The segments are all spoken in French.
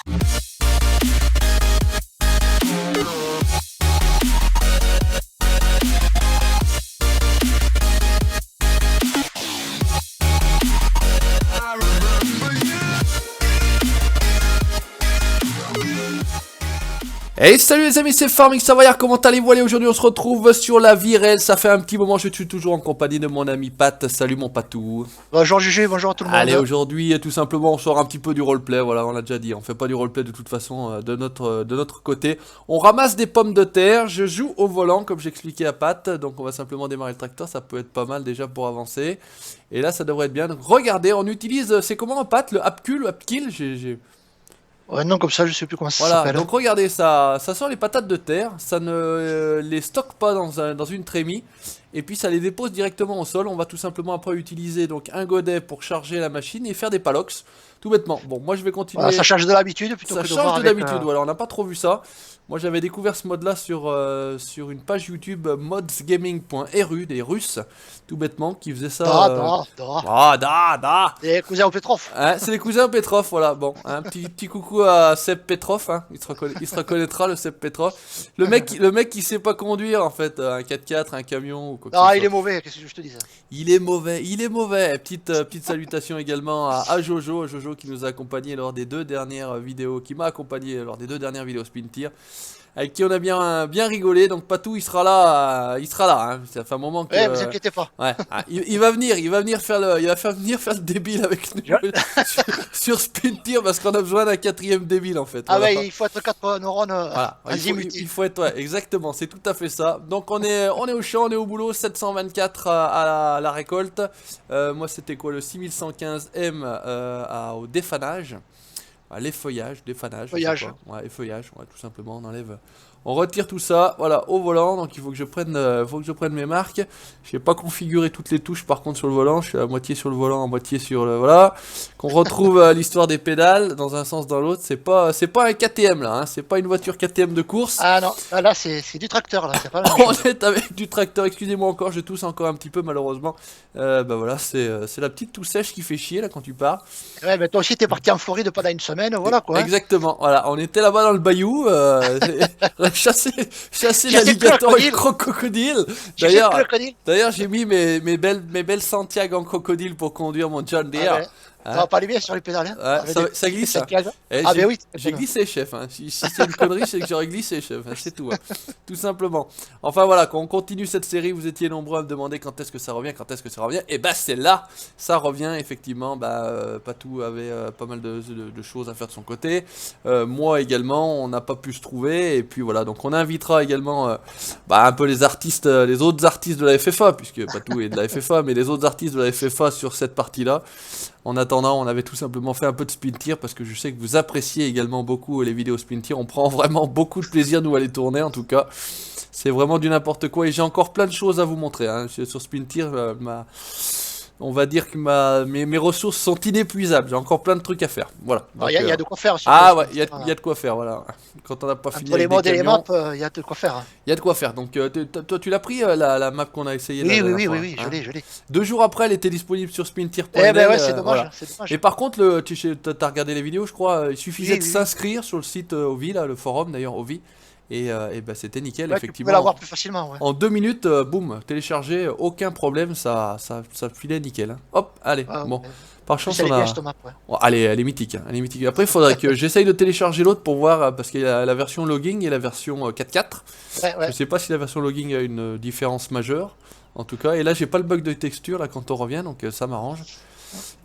Hey salut les amis, c'est Farming Savoyard, comment allez-vous? Allez, aujourd'hui on se retrouve sur la vie réelle, ça fait un petit moment, je suis toujours en compagnie de mon ami Pat. Salut mon patou. Bonjour GG, bonjour à tout le monde. Allez, aujourd'hui tout simplement on sort un petit peu du roleplay, voilà, on l'a déjà dit, on fait pas du roleplay de toute façon de notre côté. On ramasse des pommes de terre, je joue au volant comme j'expliquais à Pat, donc on va simplement démarrer le tracteur, ça peut être pas mal déjà pour avancer. Et là ça devrait être bien, donc regardez, on utilise, c'est comment Pat, le Upkill, Ouais, non, comme ça, je sais plus comment ça Voilà, s'appelle. donc regardez, ça sort les patates de terre, ça ne les stocke pas dans une trémie, et puis ça les dépose directement au sol. On va tout simplement après utiliser donc un godet pour charger la machine et faire des palox, tout bêtement. Bon, moi je vais continuer. Voilà, ça change de l'habitude plutôt Ça que de voir change de avec, d'habitude, voilà, on n'a pas trop vu ça. Moi j'avais découvert ce mode là sur une page YouTube modsgaming.ru des Russes, tout bêtement, qui faisait ça. Des cousins au Petrov. Hein, c'est les cousins Petrov, voilà. Bon, un petit coucou à Seb Petrov, hein. Il se reconnaîtra, le Seb Petrov. Le mec qui sait pas conduire en fait, un 4x4, un camion ou quoi que ce Ah, soit. il est mauvais, qu'est-ce que je te dis ça. Il est mauvais. Petite salutation également à Jojo qui nous a accompagné lors des deux dernières vidéos, qui m'a accompagné lors des deux dernières vidéos Spin Tier, avec qui on a bien rigolé. Donc Patou il sera là, hein. Ça fait un moment que. Ouais, vous inquiétez pas. Ouais, il va venir faire le débile avec nous sur Spin Tier, parce qu'on a besoin d'un quatrième débile en fait. Ah Voilà. ouais, il faut être 4 neurones Voilà, il faut être, ouais, exactement, c'est tout à fait ça. Donc on est au champ, on est au boulot, 724 à la récolte. Moi c'était quoi, le 6115M au défanage. L'effeuillage, défanage. Feuillage. Ouais, effeuillage, ouais, tout simplement, on enlève. On retire tout ça, voilà, au volant, donc il faut que je prenne mes marques. Je n'ai pas configuré toutes les touches par contre sur le volant, je suis à moitié sur le volant, à moitié sur le... Voilà. Qu'on retrouve l'histoire des pédales, dans un sens, dans l'autre, c'est pas un KTM là, hein, c'est pas une voiture KTM de course. Ah non, là c'est du tracteur là, c'est pas la même On chose. est avec du tracteur, excusez-moi encore, je tousse encore un petit peu malheureusement. Bah voilà, c'est la petite toux sèche qui fait chier là quand tu pars. Ouais, mais toi aussi t'es parti en Floride pendant une semaine, voilà quoi. Exactement, voilà, on était là-bas dans le bayou, chasser J'ai l'alligator et crocodile. le crocodile. J'ai fait le crocodile. D'ailleurs, j'ai mis mes belles Santiago en crocodile pour conduire mon John Deere. Ah ouais. Ça va pas aller bien sur les pédales, hein. Ouais, ça glisse. Hein. Eh, Ah ben oui. j'ai glissé, chef. Hein. Si c'est une connerie, c'est que j'aurais glissé, chef. Hein. C'est tout. Hein. Tout simplement. Enfin voilà, quand on continue cette série, vous étiez nombreux à me demander quand est-ce que ça revient, Et bah c'est là, ça revient effectivement. Patou avait pas mal de choses à faire de son côté. Moi également, on n'a pas pu se trouver. Et puis voilà, donc on invitera également un peu les artistes, les autres artistes de la FFA, puisque Patou est de la FFA, mais les autres artistes de la FFA sur cette partie-là. En attendant, on avait tout simplement fait un peu de Spin Tier, parce que je sais que vous appréciez également beaucoup les vidéos Spin Tier. On prend vraiment beaucoup de plaisir nous à les tourner, en tout cas. C'est vraiment du n'importe quoi, et j'ai encore plein de choses à vous montrer. Hein. Sur Spin Tier, on va dire que mes ressources sont inépuisables. J'ai encore plein de trucs à faire. Voilà. Il y a de quoi faire. Ah ouais, il y a de quoi faire, voilà. Quand on n'a pas fini Entre les avec modes des et les camions, maps, il y a de quoi faire. Hein. il y a de quoi faire. Donc toi tu l'as pris la map qu'on a essayé Oui, la dernière fois, je hein. l'ai. 2 jours après, elle était disponible sur spintier.nl. Eh ben ouais, c'est dommage, voilà. c'est dommage. Et par contre, tu as regardé les vidéos, je crois, il suffisait Oui, de oui. s'inscrire sur le site Ovi, là, le forum d'ailleurs Ovi, et c'était nickel, Ouais, tu effectivement. peux l'avoir plus facilement, ouais. En 2 minutes, boum, téléchargé, aucun problème, ça filait nickel. Hein. Hop, allez, Ah, bon. ouais. Par chance, Elle est on bien a. cette map, ouais. Oh, allez, elle est mythique, hein, elle est mythique. Après, il faudrait que j'essaye de télécharger l'autre pour voir, parce qu'il y a la version logging et la version 4.4. Ouais. Je sais pas si la version logging a une différence majeure, en tout cas. Et là, j'ai pas le bug de texture là quand on revient, donc ça m'arrange.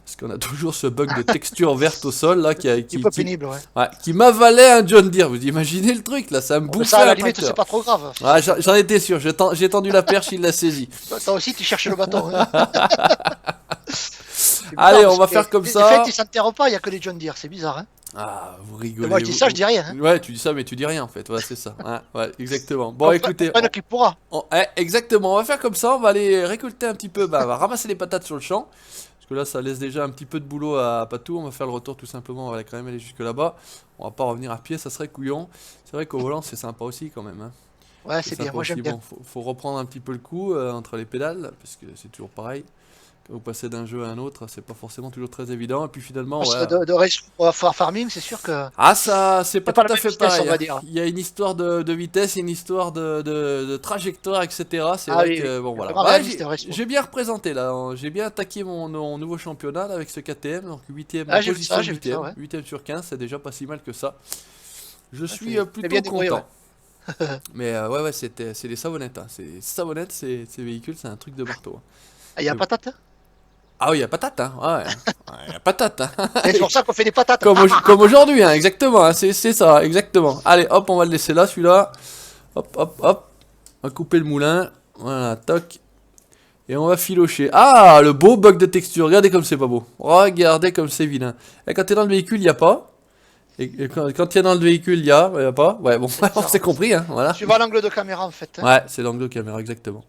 Parce qu'on a toujours ce bug de texture verte au sol là C'est un peu pénible, ouais. qui m'avalait un John Deere. Vous imaginez le truc là, ça me Mais bouffait ça, à la un limite, tracteur. c'est pas trop grave. Ouais, j'en étais sûr, j'ai tendu la perche, il l'a saisi. Toi aussi, tu cherches le bâton. Hein. Allez, on va faire comme ça. En fait, ils s'enterrent pas, il y a que les John Deere, c'est bizarre. Hein. Ah, vous rigolez. Moi, je dis ça, je dis rien. Hein. Ouais, tu dis ça, mais tu dis rien en fait. Ouais, c'est ça. Ouais, exactement. Bon, écoutez. Pas qui pourra. Exactement, on va faire comme ça. On va aller récolter un petit peu. On va ramasser les patates sur le champ. Parce que là, ça laisse déjà un petit peu de boulot à Patou. On va faire le retour tout simplement. On va quand même aller jusque là-bas. On va pas revenir à pied, ça serait couillon. C'est vrai qu'au volant, c'est sympa aussi quand même. Hein. Ouais, c'est bien. Moi, j'aime bien. Bon, faut reprendre un petit peu le coup entre les pédales. Parce que c'est toujours pareil. Quand vous passez d'un jeu à un autre, c'est pas forcément toujours très évident. Et puis finalement, Parce ouais. que de race pour farming, c'est sûr que. Ah, ça, c'est pas pas tout la à même fait vitesse, pareil. on va Hein. dire. Il y a une histoire de vitesse, il y a une histoire de trajectoire, etc. C'est Ah vrai oui, que, oui. bon, C'est voilà. vraiment Ouais, réaliste, Race Pro. j'ai bien représenté là. J'ai bien attaqué mon nouveau championnat là, avec ce KTM. Donc, 8ème, Ah, position j'ai vu ça, 8ème. ouais. 8ème sur 15, c'est déjà pas si mal que ça. Je Ah, suis c'est bien plutôt débrouillé, content. ouais. Mais ouais, c'est des savonnettes. Hein. Savonnettes, ces véhicules, c'est un truc de marteau. Hein. Ah, il y a Mais bon. patate. Ah oui, il y a patate, hein. Ouais, il y a patate. Hein. C'est pour ça qu'on fait des patates. Comme aujourd'hui, hein, exactement. Hein. C'est ça, exactement. Allez, hop, on va le laisser là, celui-là. Hop, hop, hop. On va couper le moulin. Voilà, toc. Et on va filocher. Ah, le beau bug de texture. Regardez comme c'est pas beau. Regardez comme c'est vilain. Et quand t'es dans le véhicule, il n'y a pas. Et quand t'es dans le véhicule, il y a pas. Ouais, bon, on s'est compris, hein. Voilà. Tu vas à l'angle de caméra en fait. Hein. Ouais, c'est l'angle de caméra, exactement.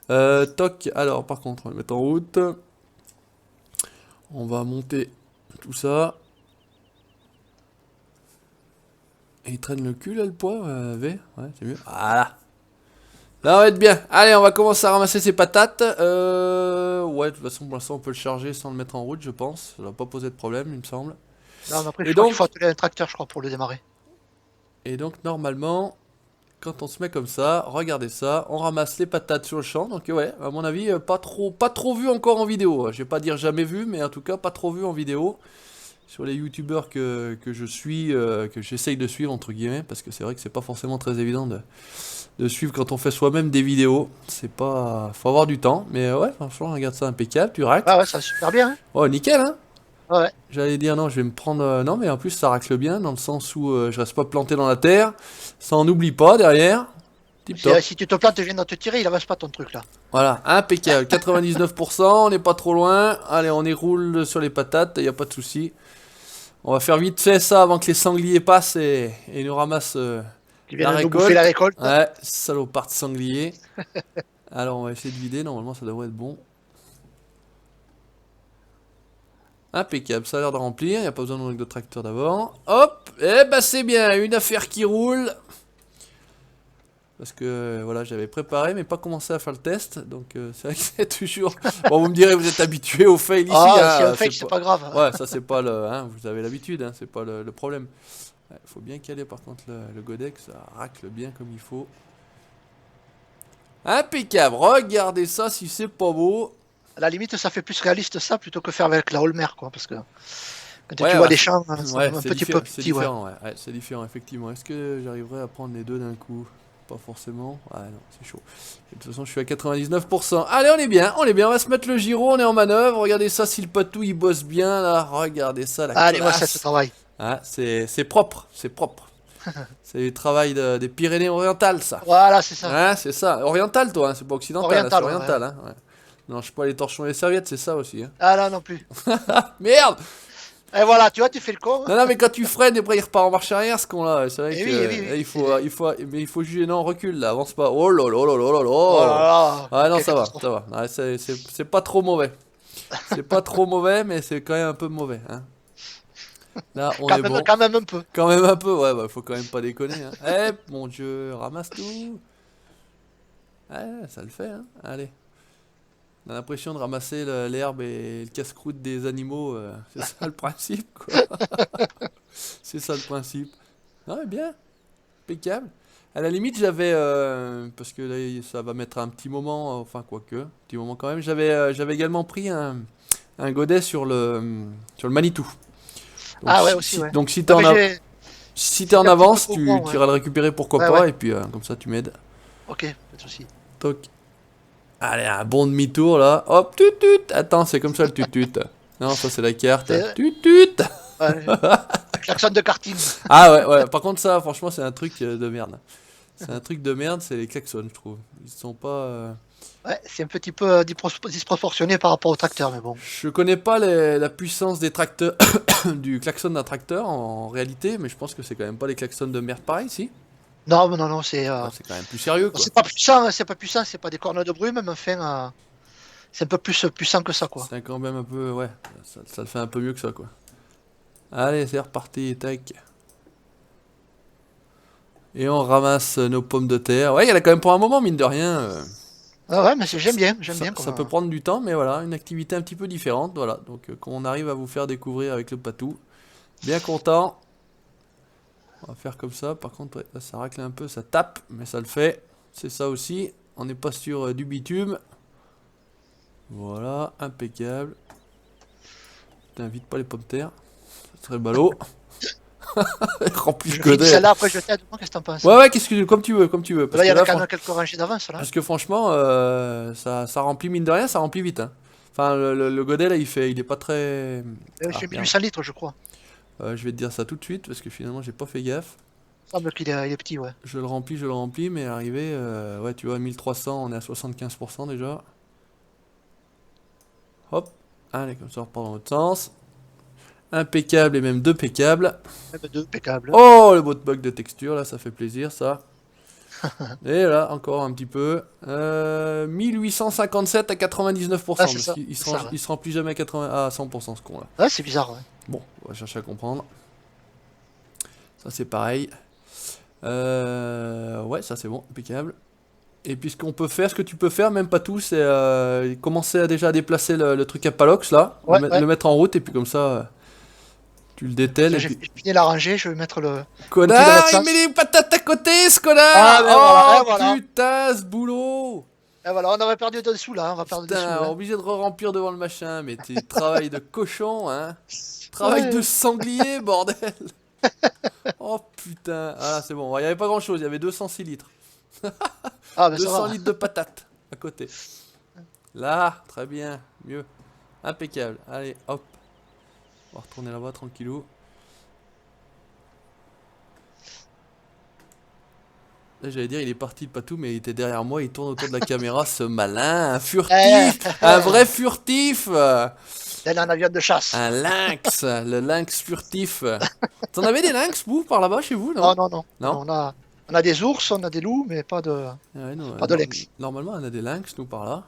Toc. Alors, par contre, on va le mettre en route. On va monter tout ça. Et il traîne le cul là, le poids, V. Ouais, c'est mieux. Voilà. Là, on va être bien. Allez, on va commencer à ramasser ces patates. Ouais, de toute façon, pour l'instant, on peut le charger sans le mettre en route, je pense. Ça va pas poser de problème, il me semble. Non, mais après, Et je crois donc- qu'il faut atteler un tracteur, je crois, pour le démarrer. Et donc, normalement, quand on se met comme ça, regardez ça, on ramasse les patates sur le champ. Donc, ouais, à mon avis, pas trop vu encore en vidéo. Je vais pas dire jamais vu, mais en tout cas, pas trop vu en vidéo. Sur les youtubeurs que je suis, que j'essaye de suivre, entre guillemets, parce que c'est vrai que c'est pas forcément très évident de suivre quand on fait soi-même des vidéos. C'est pas. Faut avoir du temps, mais ouais, franchement, regarde ça impeccable, tu racles. Ah ouais, ça va super bien. Hein. Oh, nickel, hein! Ouais. J'allais dire non, je vais me prendre. Non, mais en plus, ça racle bien, dans le sens où je reste pas planté dans la terre. Ça en oublie pas derrière. Tip top. Si tu te plantes, je viens de te tirer, il avance pas ton truc là. Voilà, impeccable. 99%, on n'est pas trop loin. Allez, on roule sur les patates, y a pas de souci. On va faire vite fait ça avant que les sangliers passent et nous ramassent Tu la viens de nous récolte. bouffer la récolte. Ouais, salopard de sanglier. Alors, on va essayer de vider. Normalement, ça devrait être bon. Impeccable, ça a l'air de remplir. Il n'y a pas besoin de tracteur d'abord. Hop, et bah c'est bien, une affaire qui roule. Parce que voilà, j'avais préparé, mais pas commencé à faire le test. Donc c'est vrai que c'est toujours. Bon, vous me direz, vous êtes habitué au fail ici. Ah, si hein, un fake, c'est pas grave. Ouais, ça c'est pas le. Hein, vous avez l'habitude, hein, c'est pas le problème. Il faut bien caler par contre le godec, ça racle bien comme il faut. Impeccable, regardez ça si c'est pas beau. À la limite, ça fait plus réaliste ça plutôt que faire avec la Holmer, quoi. Parce que quand Ouais, tu vois ouais, des champs, hein, Ouais, un c'est petit peu c'est petit, ouais. différent, ouais. Ouais, c'est différent, effectivement. Est-ce que j'arriverai à prendre les deux d'un coup? Pas forcément. Ouais, non, c'est chaud. Et de toute façon, je suis à 99%. Allez, on est bien, on va se mettre le gyro, on est en manœuvre. Regardez ça, si le patou il bosse bien, là. Regardez ça, la Allez, moi, classe. ça ce travail. Ah, c'est propre, c'est propre. C'est le travail des Pyrénées-Orientales, ça. Voilà, c'est ça. Ouais, c'est ça. Oriental, toi, hein, c'est pas occidental, Oriental, hein, c'est oriental. Hein, ouais. Non, je sais pas les torchons et les serviettes, c'est ça aussi. Hein. Ah là non plus. Merde! Et voilà, tu vois, tu fais le con. Non, non, mais quand tu freines, après il repart en marche arrière, ce con-là. C'est vrai Eh que oui, oui, oui. mais il faut juger. Non, recule là, avance pas. Oh là là là là là là. Oh là là. Ah non, Quelle ça va, catastrophe. ça va. Ouais, c'est pas trop mauvais. C'est pas trop mauvais, mais c'est quand même un peu mauvais. Hein. Là, on est bon. Quand même un peu. Quand même un peu, ouais, bah, faut quand même pas déconner. Hein. Eh, mon dieu, ramasse tout. Ouais, ça le fait, hein. Allez. On a l'impression de ramasser l'herbe et le casse-croûte des animaux. C'est ça le principe, quoi. C'est ça le principe. Non, mais bien. Impeccable. À la limite, j'avais. Parce que là, ça va mettre un petit moment. Enfin, quoique. Un petit moment quand même. J'avais également pris un godet sur le Manitou. Donc, Ah ouais, aussi, ouais. Donc, si t'es Non, en, mais si t'es en un petit avance, peu tu au courant, iras le récupérer pourquoi Ouais, pas. ouais. Et puis, comme ça, tu m'aides. Ok, pas de soucis. Toc. Allez, un bon demi-tour là. Hop, tut. Attends, c'est comme ça le tut. Non, ça c'est la carte. C'est- Tut. Ouais. Klaxon de karting. Ah ouais. Par contre, ça, franchement, c'est un truc de merde. C'est un truc de merde, c'est les klaxons, je trouve. Ils sont pas. Ouais, c'est un petit peu disproportionné par rapport au tracteur, mais bon. Je connais pas la puissance des tracteurs, du klaxon d'un tracteur en réalité, mais je pense que c'est quand même pas les klaxons de merde pareil, si. Non, mais non, c'est C'est quand même plus sérieux, quoi. c'est pas puissant, hein, c'est pas des cornes de brume, mais enfin, c'est un peu plus puissant que ça, quoi. C'est quand même un peu, ouais, ça le fait un peu mieux que ça, quoi. Allez, c'est reparti, tac. Et on ramasse nos pommes de terre. Ouais, il y en a quand même pour un moment, mine de rien. Ah ouais, mais j'aime bien, Ça peut prendre du temps, mais voilà, une activité un petit peu différente, voilà. Donc quand on arrive à vous faire découvrir avec le patou, bien content. On va faire comme ça, par contre, ouais, là, ça racle un peu, ça tape, mais ça le fait. C'est ça aussi, on n'est pas sur du bitume. Voilà, impeccable. T'invites pas les pommes de terre, ça serait ballot. Rempli de Je finis godets. celle-là, après je t'aide, qu'est-ce que t'en penses? Ouais, ouais, comme tu veux, comme tu veux. Là, il y a quand même quelques rangées d'avance, là. parce que franchement, ça remplit mine de rien, ça remplit vite. Hein. Enfin, le godet là, il est pas très. Ah, J'ai mis du merde. 100 litres, je crois. Je vais te dire ça tout de suite parce que finalement, j'ai pas fait gaffe. Il semble il est petit, ouais. Je le remplis, mais arrivé, ouais, tu vois, 1300, on est à 75% déjà. Hop, allez, comme ça, on repart dans l'autre sens. Impeccable et même deux peccables. Même deux, impeccable. Oh, le beau bug de texture, là, ça fait plaisir, ça. Et là, encore un petit peu. 1857 à 99%, Ah, c'est parce ça. qu'il C'est ça, ouais. il se remplit jamais à 100%, ce con-là. Ouais, c'est bizarre, ouais. Bon, on va chercher à comprendre. Ça, c'est pareil. Ouais, ça, c'est bon, impeccable. Et puis ce que tu peux faire, même pas tout, c'est commencer déjà à déplacer le truc à Palox là, Ouais, ouais. le mettre en route et puis comme ça tu le dételles et J'ai puis. fini la rangée, je vais mettre le outil dans Connard, l'autre il met sens. les patates à côté ce Ah, connard. ben voilà, Oh et voilà. putain ce boulot. Et voilà, on aurait perdu dessous, là, on va perdre dessous, Putain, hein. obligé de re-remplir devant le machin, mais t'es travail de cochon hein. Travail de Ouais. sanglier bordel. Oh putain, ah là c'est bon, il y avait pas grand chose, il y avait 206 litres. Ah, ben ça 200 va. litres de patates à côté. Là, très bien, mieux. Impeccable. Allez, hop. On va retourner là-bas tranquillou. Là, j'allais dire, il est parti le patou, mais il était derrière moi, il tourne autour de la caméra, ce malin, un Eh, furtif, un vrai furtif, elle est en avion de chasse. un lynx, le lynx furtif. T'en avais des lynx, vous, par là-bas, chez vous, Oh non? non, non. Non, Non? on a des ours, on a des loups, mais Ah ouais, non, pas de lynx. normalement, on a des lynx, nous, par là.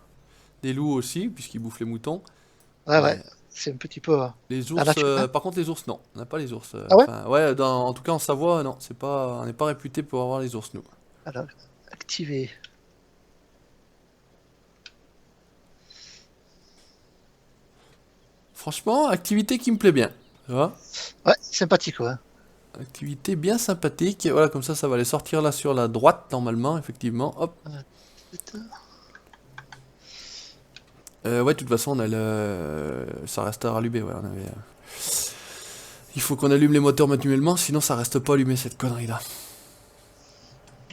Des loups aussi, puisqu'ils bouffent les moutons. Ouais, ouais. Mais C'est un petit peu les la ours, nature, hein. par contre, les ours, non. On n'a pas les ours. Ah ouais? Enfin, ouais, en tout cas, en Savoie, non. On n'est pas réputé pour avoir les ours, nous. Alors, activer. Franchement, activité qui me plaît bien. Tu vois? Ouais, sympathique, ouais. Activité bien sympathique. Voilà, comme ça va aller sortir là sur la droite, normalement, effectivement. Hop. Ouais, de toute façon, on a ça reste à rallumer. Ouais, il faut qu'on allume les moteurs manuellement, sinon ça reste pas allumé cette connerie là.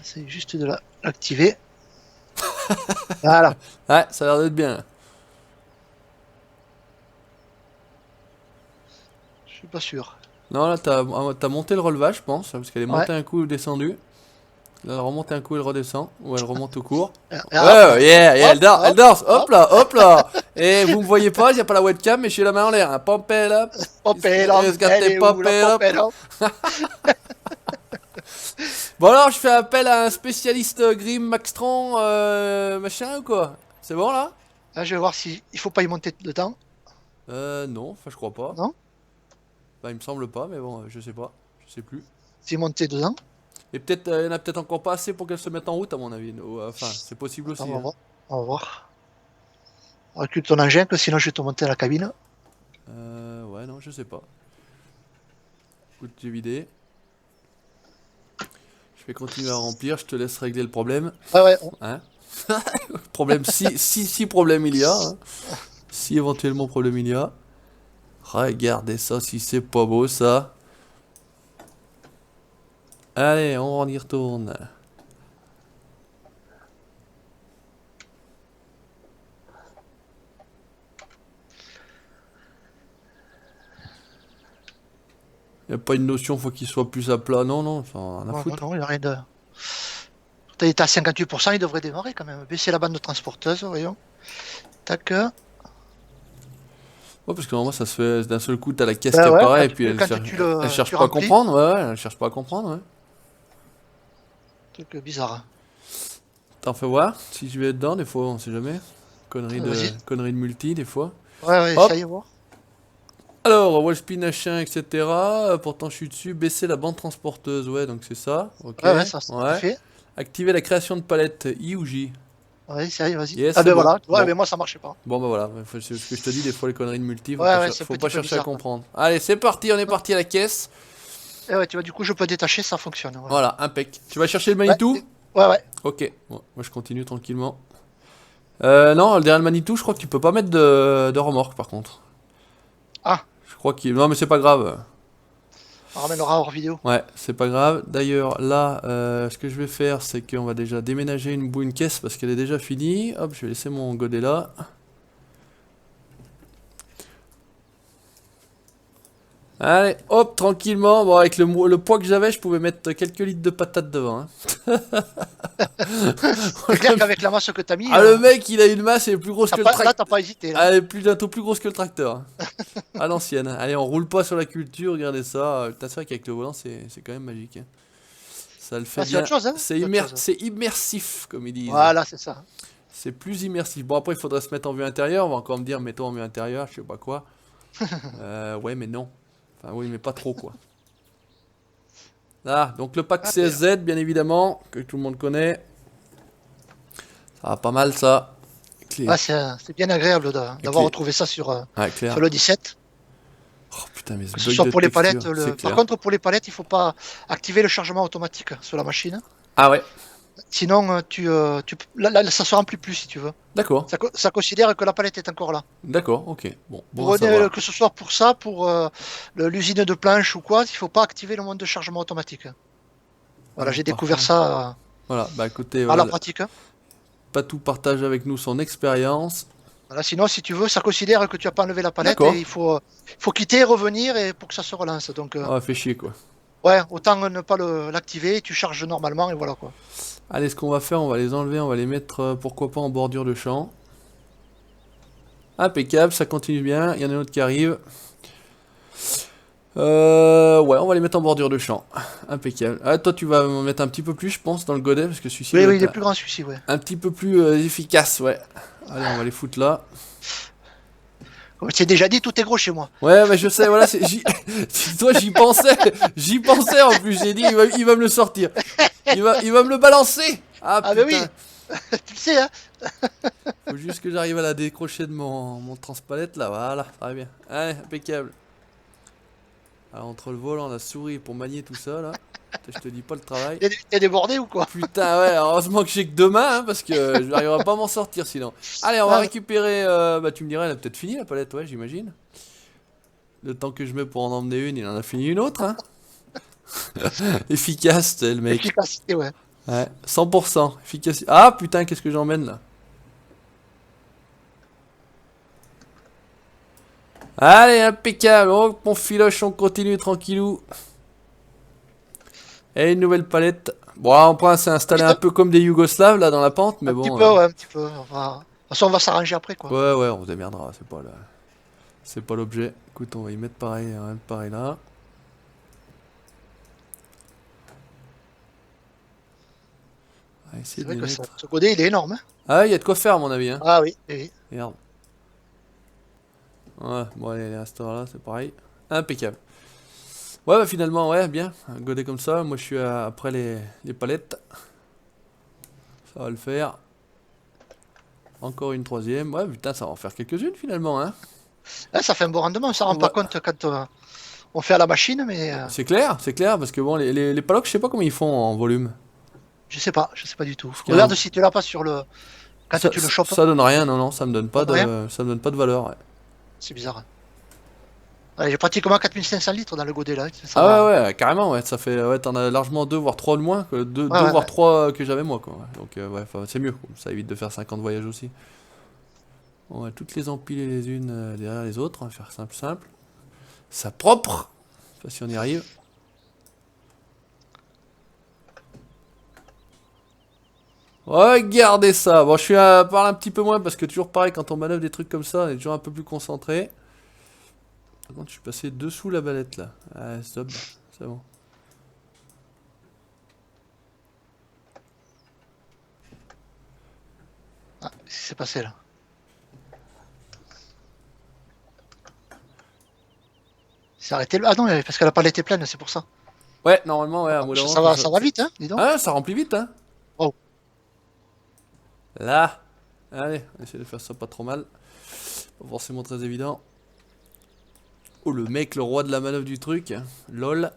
C'est juste de l'activer. Voilà. Ouais, ça a l'air d'être bien. Je suis pas sûr. Non, là, t'as monté le relevage, je pense, parce qu'elle est Ouais. montée un coup, descendue. Là, elle remonte un coup, elle redescend. Ou elle remonte au cours. Et Ouais, hop, yeah, hop, elle danse, hop, hop là, hop là. Et vous me voyez pas, il n'y a pas la webcam, mais je suis la main en l'air. Hein. Pompé là. Popelum, elle est où la Popelum? Bon alors, je fais appel à un spécialiste Grim, Maxtron, machin ou quoi? C'est bon là? Là, je vais voir si il faut pas y monter dedans. Non, enfin je crois pas. Non? Bah il me semble pas, mais bon, je sais pas. Je sais plus. Si monter dedans. Et peut-être, il y en a peut-être encore pas assez pour qu'elle se mette en route à mon avis. Enfin, c'est possible Attends, aussi. on va Hein. voir. On va voir. Recule ton engin, que sinon je vais te monter à la cabine. Ouais, non, je sais pas. Écoute, j'ai vidé. Je vais continuer à remplir, je te laisse régler le problème. Ouais, ouais. Hein? Problème, si problème il y a. Hein. Si éventuellement problème il y a. Regardez ça, si c'est pas beau ça. Allez, on y retourne. Y a pas une notion, faut qu'il soit plus à plat. Non, non, ça en a rien à Non, non, foutre. non, il n'y a rien de. Il est à 58%, il devrait démarrer quand même. Baisser la bande de transporteuse, voyons. Tac. Ouais, parce que normalement ça se fait d'un seul coup, t'as la caisse qui Bah ouais, apparaît et puis quand elle cherche tu pas à remplis. comprendre. Ouais, ouais, elle cherche pas à comprendre. Ouais. Truc bizarre. T'en fais voir si je vais dedans, des fois, on sait jamais. Vas-y. Connerie de multi, des fois. Ouais, ouais, Hop. essaye, voir. Alors, wallspin machin, etc. Pourtant, je suis dessus. Baisser la bande transporteuse. Ouais, donc c'est ça. Ok. Ouais, ouais, ça c'est Ouais. fait. Activer la création de palette. I ou J? Ouais, sérieux, vas-y. Yes, Ah c'est ben bon. voilà, ouais, Bon. mais moi ça marchait pas. Bon bah voilà, c'est ce que je te dis, des fois les conneries de multi, Ouais, ouais, c'est un faut petit pas peu chercher à bizarre, quoi. comprendre. Allez, c'est parti, on est parti à la caisse. Et ouais, tu vois, du coup, je peux détacher, ça fonctionne. Ouais, Voilà, impec. Tu vas chercher le ouais, Manitou? ouais, ouais. Ok, bon, moi je continue tranquillement. Non, derrière le Manitou, je crois que tu peux pas mettre de remorque par contre. Ah, Je crois qu'il... Non mais c'est pas grave. on ramènera hors vidéo. Ouais, c'est pas grave. D'ailleurs, là, ce que je vais faire, c'est qu'on va déjà déménager une caisse parce qu'elle est déjà finie. Hop, je vais laisser mon godet là. Allez, hop, tranquillement. Bon, avec le poids que j'avais, je pouvais mettre quelques litres de patates devant. Hein. C'est clair qu'avec la masse que t'as mis, Ah, le mec, il a une masse, elle est plus grosse que le là, tracteur. t'as pas hésité, là. Elle est bientôt plus grosse que le tracteur. À l'ancienne. Allez, on roule pas sur la culture, regardez ça. Putain, c'est vrai qu'avec le volant, c'est quand même magique. Hein. Ça le fait Ah, c'est bien. autre chose, hein. C'est C'est autre chose. c'est immersif, comme ils disent. Voilà, c'est ça. C'est plus immersif. Bon, après, il faudrait se mettre en vue intérieure. On va encore me dire, mets-toi en vue intérieure, je sais pas quoi. Ouais, mais non. Enfin, oui, mais pas trop, quoi. Ah, donc le pack Ah, CSZ, bien évidemment, que tout le monde connaît. Ça va pas mal, ça. Clé. ouais, c'est bien agréable d'avoir retrouvé ça sur Clair. le 17. Oh putain, mais ce Que ce bug soit de pour les texture, palettes. c'est Par clair. contre, pour les palettes, il faut pas activer le chargement automatique sur la machine. Ah ouais, Sinon, là, ça se remplit plus si tu veux. d'accord. Ça considère que la palette est encore là. D'accord, ok. Bon à Pour, savoir. que ce soit pour ça, pour l'usine de planche ou quoi, il faut pas activer le mode de chargement automatique. Voilà, Ah, j'ai parfait. découvert ça Voilà, bah écoutez, à voilà, la pratique. Patou partage avec nous son expérience. Voilà, sinon, si tu veux, ça considère que tu n'as pas enlevé la palette D'accord. et il faut quitter, revenir et pour que ça se relance. Donc, Ah, fait chier quoi. ouais, autant ne pas l'activer, tu charges normalement et voilà quoi. Allez, ce qu'on va faire, on va les enlever, on va les mettre, pourquoi pas, en bordure de champ. Impeccable, ça continue bien. Il y en a un autre qui arrive. Ouais, on va les mettre en bordure de champ. Impeccable. Ah, toi, tu vas me mettre un petit peu plus, je pense, dans le godet, parce que celui-ci Oui, doit oui, il est être plus grand celui-ci, ouais. un petit peu plus efficace, ouais. Allez, on va les foutre là. Comme je t'ai déjà dit, tout est gros chez moi. Ouais, mais je sais, voilà, toi, j'y pensais en plus, j'ai dit, il va me le sortir. Il va me le balancer. Ah, Ah, putain. ben oui, tu le sais, hein. Faut juste que j'arrive à la décrocher de mon transpalette là, voilà, ça va bien. Allez, impeccable. Alors, entre le volant, la souris pour manier tout ça là, je te dis pas le travail. T'es débordé ou quoi? Putain, ouais, heureusement que j'ai que deux mains hein, parce que je n'arriverai pas à m'en sortir sinon. Allez, on va Ah, récupérer. Bah, tu me dirais, elle a peut-être fini la palette, ouais, j'imagine. Le temps que je mets pour en emmener une, il en a fini une autre, hein. Efficace, c'est le mec. efficacité, ouais. Ouais, 100% efficace. Ah putain, qu'est-ce que j'emmène là? Allez, impeccable. Oh, mon filoche, on continue tranquillou. Et une nouvelle palette. Bon, on s'est installé un peu comme des Yougoslaves là dans la pente, mais Un petit bon. peu, ouais, un petit peu. De toute façon, on va s'arranger après, quoi. Ouais, on se démerdera, c'est pas l'objet. Écoute, on va y mettre pareil là. On va essayer C'est de vrai les que mettre. ce godet, il est énorme, hein. Ah, il y a de quoi faire à mon avis, hein. Ah oui, oui. Merde. Ouais, bon, allez, à cette heure-là, c'est pareil. Impeccable. Ouais, bah finalement, ouais, bien. Un godet comme ça. Moi, je suis après les palettes. Ça va le faire. Encore une troisième. Ouais, putain, ça va en faire quelques-unes finalement, hein. Là, ça fait un bon rendement, on s'en On rend pas va- compte quand on fait à la machine, mais C'est clair, parce que bon, les palocs, je sais pas comment ils font en volume. je sais pas du tout. qu'il y a Regarde un- si tu l'as pas sur le. Quand tu le chopes, Ça donne rien, non, ça me donne pas Ça donne de, ça me donne pas de valeur. Ouais. c'est bizarre. Ouais, j'ai pratiquement 4500 litres dans le godet là. Ça Ah va. ouais, carrément, ouais, ça fait, ouais, t'en as largement 2 voire 3 de moins, que 2 Ouais, ouais, voire ouais. 3 que j'avais moi, quoi. Ouais. Donc, ouais, c'est mieux, quoi. Ça évite de faire 50 voyages aussi. On va toutes les empiler les unes derrière les autres, on va faire simple. Ça propre, je sais pas si on y arrive. Regardez ça. Bon, je suis à parler un petit peu moins parce que toujours pareil, quand on manœuvre des trucs comme ça, on est toujours un peu plus concentré. Par contre, je suis passé dessous la balette là. Ah, stop, c'est bon. Ah, qu'est-ce qui s'est passé là? C'est arrêté le. Ah non, parce que la palette est pleine, c'est pour ça. Ouais, normalement, ouais, à un bout d'un moment, Ça va vite, hein, dis donc. Ah, ça remplit vite, hein. Wow. Là. Allez, on essaie de faire ça pas trop mal. Pas forcément très évident. Oh, le mec, le roi de la manœuvre du truc. Lol.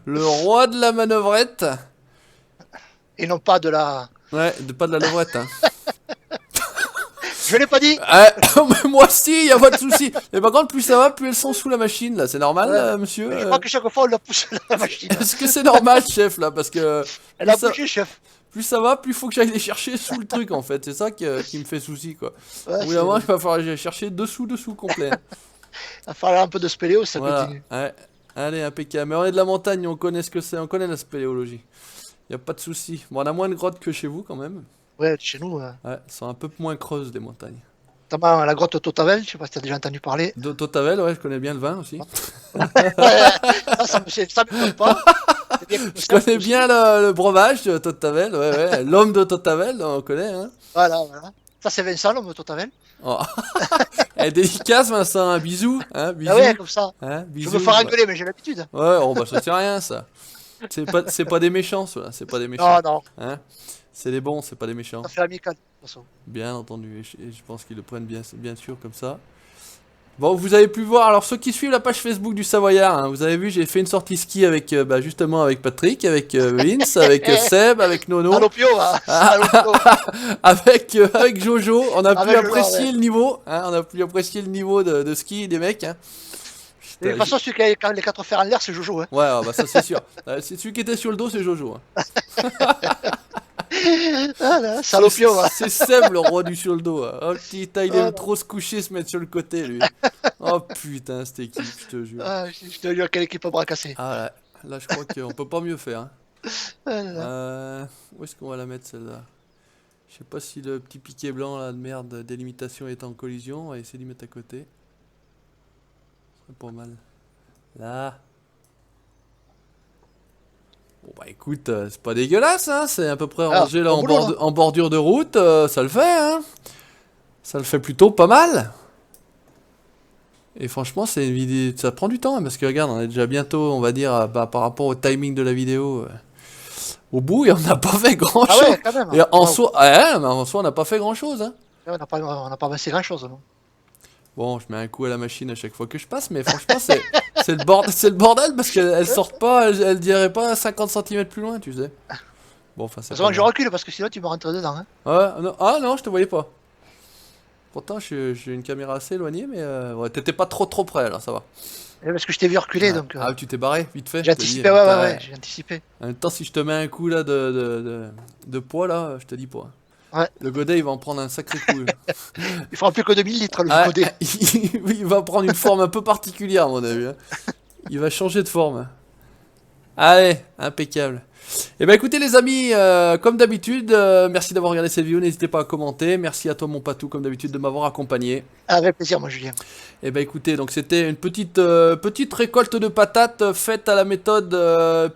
Le roi de la manœuvrette. Et non pas de la... Ouais, pas de la levrette. Hein. Je l'ai pas dit. Mais moi aussi, y a pas de souci. Mais par contre, plus ça va, plus elles sont sous la machine là. C'est normal, Ouais. monsieur. Je crois que chaque fois on l'a poussé dans la machine. Est-ce que c'est normal, chef là? Parce que Elle a plus ça, bougé, chef. plus ça va, plus il faut que j'aille les chercher sous le truc en fait. C'est ça qui me fait souci quoi. Ouais, Au bout d'un moment, il va falloir que j'aille chercher dessous complet. il va falloir un peu de spéléo, ça Voilà. continue. Ouais. Allez, impeccable. Mais on est de la montagne, on connaît ce que c'est, on connaît la spéléologie. Y a pas de souci. Bon, on a moins de grottes que chez vous quand même. Ouais, chez nous, Ouais, elles sont un peu moins creuses des montagnes. notamment la grotte Totavel, je sais pas si t'as déjà entendu parler. Totavel, ouais, je connais bien le vin aussi. Ça me compte pas. C'est bien que Je connais bien le breuvage de Totavel, ouais, ouais. L'homme de Totavel, on connaît, hein. Voilà, voilà. Ça, c'est Vincent, l'homme de Totavel. Oh. Eh, dédicace, Vincent, un bisou, hein, bisou. Ah ouais, comme ça. Hein, Je bisou. me fais engueuler, mais j'ai l'habitude. Ouais, oh, bah ça c'est rien, ça. C'est pas des méchants, ceux-là, c'est pas des méchants. Non, non, Hein. C'est des bons, c'est pas des méchants. ça fait amical, de toute façon. Bien entendu, et je pense qu'ils le prennent bien sûr comme ça. Bon, vous avez pu voir, alors ceux qui suivent la page Facebook du Savoyard, hein, vous avez vu, j'ai fait une sortie ski avec, justement avec Patrick, avec Vince, avec Seb, avec Nono, Alopio, hein. Alopio. avec Jojo. On a pu Avec Jojo, apprécier ouais. le niveau, hein, on a pu apprécier le niveau de ski des mecs. Hein. De toute façon, celui qui a les 4 fers en l'air, c'est Jojo. Hein. Ouais, bah ça c'est sûr. C'est celui qui était sur le dos, c'est Jojo. Hein. Voilà, salopio. Hein. C'est Seb le roi du sur le dos. Hein. Oh putain, il aime trop se coucher, se mettre sur le côté lui. Oh putain, cette équipe, je te jure. Ah, je te jure, quelle équipe à bras cassés. Ah là je crois qu'on peut pas mieux faire. Hein. Voilà. Où est-ce qu'on va la mettre celle-là? Je sais pas si le petit piquet blanc là de merde délimitation est en collision. On va essayer d'y mettre à côté. C'est pas mal. Là. Bon bah écoute, c'est pas dégueulasse, hein, c'est à peu près rangé là, bon boulot, là. en bordure de route, ça le fait, hein. Ça le fait plutôt pas mal. Et franchement, c'est une vidéo, ça prend du temps, hein, parce que regarde, on est déjà bientôt, on va dire, par rapport au timing de la vidéo, au bout, et on n'a pas fait grand Ah chose. ouais, quand même. Et en Wow. soi, ouais, mais en soi, on n'a pas fait grand chose, hein. Ouais, on n'a pas avancé grand chose. Non. Bon, je mets un coup à la machine à chaque fois que je passe, mais franchement, c'est le bordel parce qu'elle sort pas, elle dirait pas 50 cm plus loin, tu sais. Bon, enfin, c'est Heureusement pas que je grave. recule parce que sinon tu me rentres dedans. Hein. Ouais, non, ah non, je te voyais pas. Pourtant, j'ai une caméra assez éloignée, mais ouais, t'étais pas trop près, là, ça va. Et parce que je t'ai vu reculer, Ah, donc ah, tu t'es barré, vite fait. j'ai je te dis, anticipé. Ouais, putain, ouais, j'ai anticipé. En même temps, si je te mets un coup là de poids, là, je te dis pas. Ouais. Le godet, il va en prendre un sacré coup. Là. Il fera plus que 2000 litres le Ah, godet. il va prendre une forme un peu particulière, à mon avis. Hein. Il va changer de forme. Allez, impeccable. Et ben écoutez les amis, comme d'habitude, merci d'avoir regardé cette vidéo, n'hésitez pas à commenter. Merci à toi mon patou comme d'habitude de m'avoir accompagné. Avec plaisir, moi, Julien. Et ben écoutez, donc c'était une petite récolte de patates faite à la méthode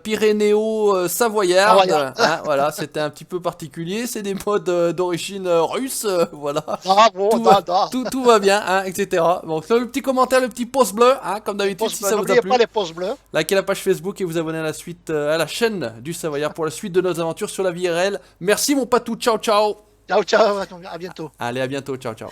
pyrénéo-savoyarde. Savoyard. Hein, voilà, c'était un petit peu particulier, c'est des modes d'origine russe, voilà. Bravo, Tout va bien, hein, etc. Donc le petit commentaire, le petit pouce bleu, hein, comme d'habitude si ça vous a N'oubliez plu. pas les pouces bleus. Likez la page Facebook et vous abonnez à la suite, à la chaîne du Savoyard pour la suite de nos aventures sur la vie réelle. Merci mon patou, ciao ciao. Ciao, ciao, à bientôt. Allez, à bientôt, ciao ciao.